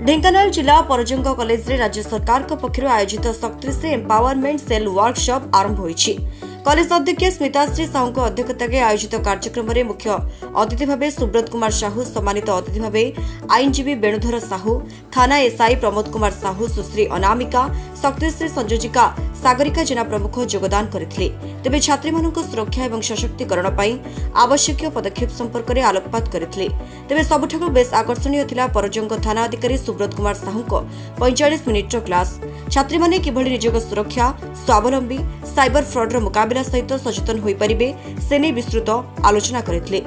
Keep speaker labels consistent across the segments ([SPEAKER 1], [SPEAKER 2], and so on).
[SPEAKER 1] ढेंकानाल जिला परजंग कॉलेज रे राज्य सरकार पक्षर आयोजित शक्तिश्री एम्पावरमेंट सेल वर्कशॉप आरंभ होईछि। कॉलेज अध्यक्ष स्मिताश्री साहू अध्यक्षता आयोजित कार्यक्रम में मुख्य अतिथि भाव सुब्रत कुमार साहू, सम्मानित अतिथि भाव आईनजीवी वेणुधर साहू, थाना एसआई प्रमोद कुमार साहू, सुश्री अनामिका, शक्तिश्री संयोजिका सागरिका जेना प्रमुख योगदान करथिले। तेबे छात्री मानक सुरक्षा एवं सशक्तिकरण पई आवश्यक पदक्षेप संपर्क में आलोकपात करथिले। तेबे सबुठारु बेस आकर्षणीय थिला परजंग थाना अधिकारी सुब्रत कुमार साहू 45 मिनिटर क्लास। छात्री माने किभଳି निजक सुरक्षा, स्वावलंबी, साइबर फ्रॉडर मुकाबला सहित सचेतन होई परिबे से नै विस्तृत आलोचना करथिले।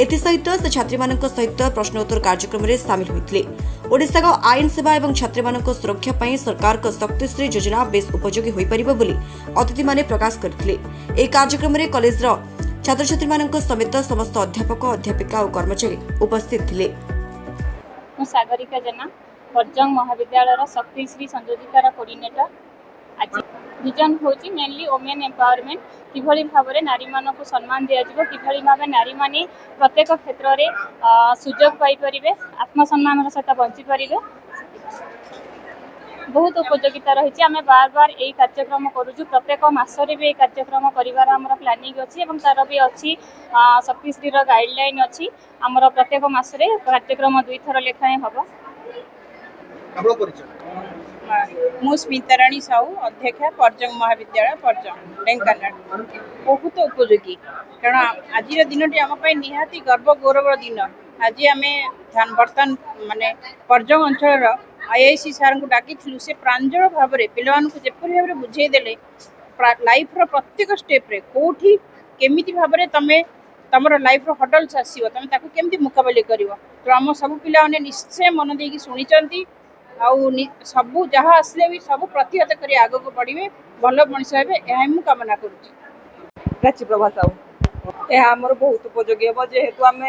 [SPEAKER 1] एथिसहित से छात्री मानक सहित प्रश्नोत्तर कार्यक्रम में सामिल होइथिले। ओडिशा का आईन सेवा एवं छात्री मानक सुरक्षा पई सरकार का शक्तिश्री योजना बेस उपयोगी होई परिबो बोली अतिथि माने प्रकाश करथिले। ए कार्यक्रम में कॉलेज रो छात्र छात्री मानक समेत समस्त अध्यापक, अध्यापिका और कर्मचारी उपस्थित थिले।
[SPEAKER 2] सागरिका जेना परजंग महाविद्यालय शक्तिश्री संयोजिकार कोऑर्डिनेटर। आज विजन होची मेनली वोमेन एम्पावरमेंट, किभଳି भाବରେ नारी मानक सम्मान दिया जिवो, किभଳି भाबे नारी माने प्रत्येक क्षेत्र रे सुयोग पाई परिबे, आत्मसम्मान सहित बंची परिबे। बहुत उपयोगिता रही। आम बार बार यही कार्यक्रम करूँ, प्रत्येक मासरे भी कार्यक्रम करिवार हमर प्लानिंग अछि एवं तार भी अछि शक्तिश्री गाइडलाइन अछि। हमर प्रत्येक मासरे कार्यक्रम 2 थर लेखाएं हबो।
[SPEAKER 3] मु स्मिताराणी साहू, अध्यक्षा परजंग महाविद्यालय परजंग ढेंकानाल। बहुत उपयोगी कारण आज दिन आम निहाती गर्व गौरव दिन। आज आम बर्तमान माने परजंग अंचल आईआईसी सार को डाकी से प्रांजल भाव में पिला जेपरी भाव में बुझेदेले लाइफ प्रत्येक स्टेप रे कोठी केमिति भाव में तमे तमर लाइफ हडल्स आसीबो, तमे ताकू केमिति मुकाबला करिवो। तो आम सब पिला निश्चय मन देकी शुणिचंती आउ सबू जहाँ आसले भी सब प्रतिहत करी आग को बढ़े, भल मनीष हे यह मु कामना करुच्ची।
[SPEAKER 4] प्रभा साहू यह आमर बहुत उपयोगी हम जेहेतु आम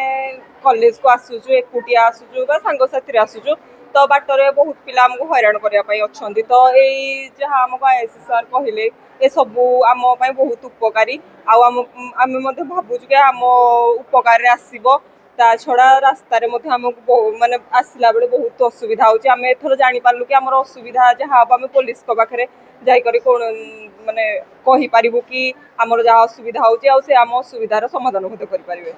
[SPEAKER 4] कॉलेज को आसुचु, एकुटिया आसुचु बा सांग साथी आसुचु, तो बाटर बहुत पिला आमको हैरान करने अच्छा। तो यही जहाँ आमको आईआईसी सार कहले ये सबू आम बहुत उपकारी। आम भावुँ कि आम उपकार आसब। ता छड़ा रास्ता आमको माने आसला बेले बहुत असुविधा होची। आम एथर जानी पारलु कि आमर असुविधा जहाँ हम आम पुलिस को पाखरे जाइकरी कोन माने कहि पारिबु कि आमर जहाँ असुविधा होची आ से आम असुविधार समाधान होते करि पारिबे।